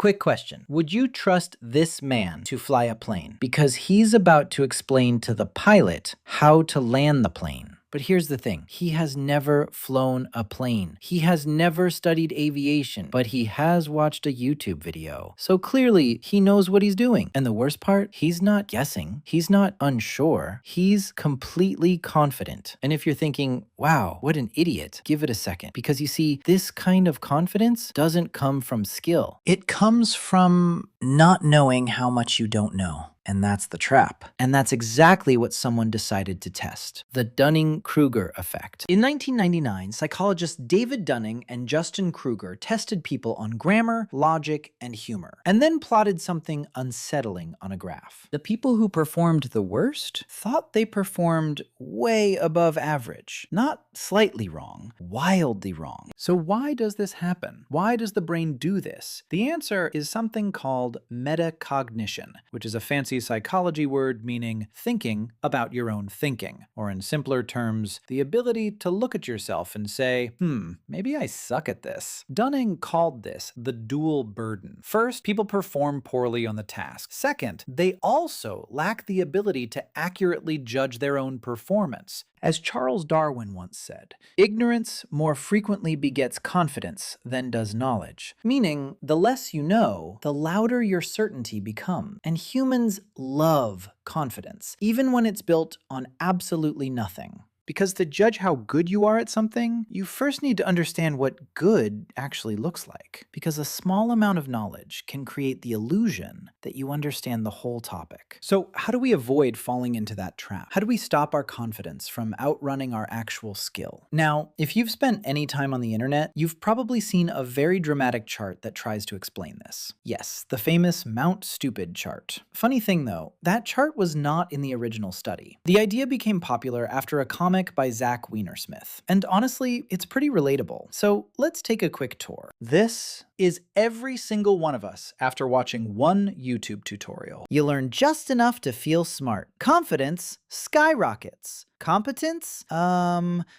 Quick question. Would you trust this man to fly a plane? Because he's about to explain to the pilot how to land the plane. But here's the thing. He has never flown a plane. He has never studied aviation, but he has watched a YouTube video. So clearly, he knows what he's doing. And the worst part, he's not guessing. He's not unsure. He's completely confident. And if you're thinking, wow, what an idiot, give it a second. Because you see, this kind of confidence doesn't come from skill. It comes from not knowing how much you don't know. And that's the trap. And that's exactly what someone decided to test. The Dunning-Kruger effect. In 1999, psychologists David Dunning and Justin Kruger tested people on grammar, logic, and humor, and then plotted something unsettling on a graph. The people who performed the worst thought they performed way above average. Not slightly wrong, wildly wrong. So why does this happen? Why does the brain do this? The answer is something called metacognition, which is a fancy psychology word meaning thinking about your own thinking, or in simpler terms, the ability to look at yourself and say, maybe I suck at this. Dunning called this the dual burden. First, people perform poorly on the task. Second, they also lack the ability to accurately judge their own performance. As Charles Darwin once said, ignorance more frequently begets confidence than does knowledge. Meaning, the less you know, the louder your certainty becomes. And humans love confidence, even when it's built on absolutely nothing. Because to judge how good you are at something, you first need to understand what good actually looks like. Because a small amount of knowledge can create the illusion that you understand the whole topic. So how do we avoid falling into that trap? How do we stop our confidence from outrunning our actual skill? Now, if you've spent any time on the internet, you've probably seen a very dramatic chart that tries to explain this. Yes, the famous Mount Stupid chart. Funny thing though, that chart was not in the original study. The idea became popular after a comic by Zach Weinersmith. And honestly, it's pretty relatable. So let's take a quick tour. This is every single one of us after watching one YouTube tutorial. You learn just enough to feel smart. Confidence skyrockets. Competence?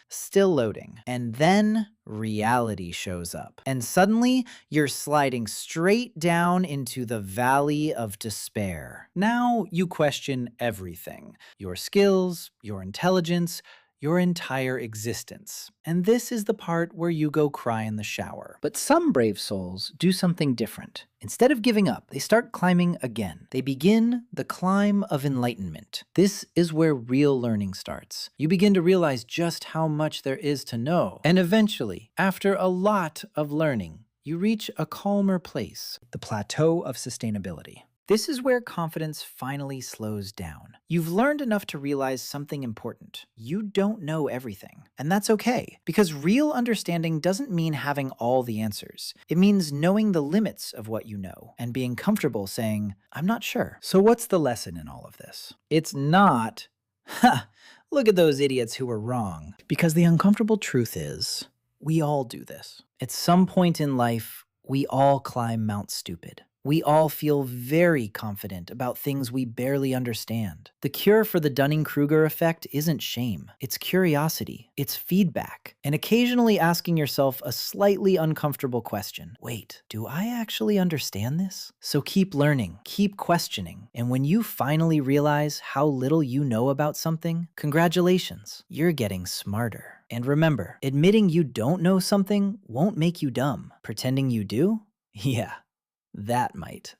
Still loading. And then reality shows up. And suddenly, you're sliding straight down into the valley of despair. Now you question everything. Your skills, your intelligence, your entire existence. And this is the part where you go cry in the shower. But some brave souls do something different. Instead of giving up, they start climbing again. They begin the climb of enlightenment. This is where real learning starts. You begin to realize just how much there is to know. And eventually, after a lot of learning, you reach a calmer place, the Plateau of Sustainability. This is where confidence finally slows down. You've learned enough to realize something important. You don't know everything. And that's okay, because real understanding doesn't mean having all the answers. It means knowing the limits of what you know and being comfortable saying, I'm not sure. So what's the lesson in all of this? It's not, look at those idiots who were wrong. Because the uncomfortable truth is, we all do this. At some point in life, we all climb Mount Stupid. We all feel very confident about things we barely understand. The cure for the Dunning-Kruger effect isn't shame. It's curiosity. It's feedback. And occasionally asking yourself a slightly uncomfortable question. Wait, do I actually understand this? So keep learning, keep questioning. And when you finally realize how little you know about something, congratulations, you're getting smarter. And remember, admitting you don't know something won't make you dumb. Pretending you do? Yeah. That might.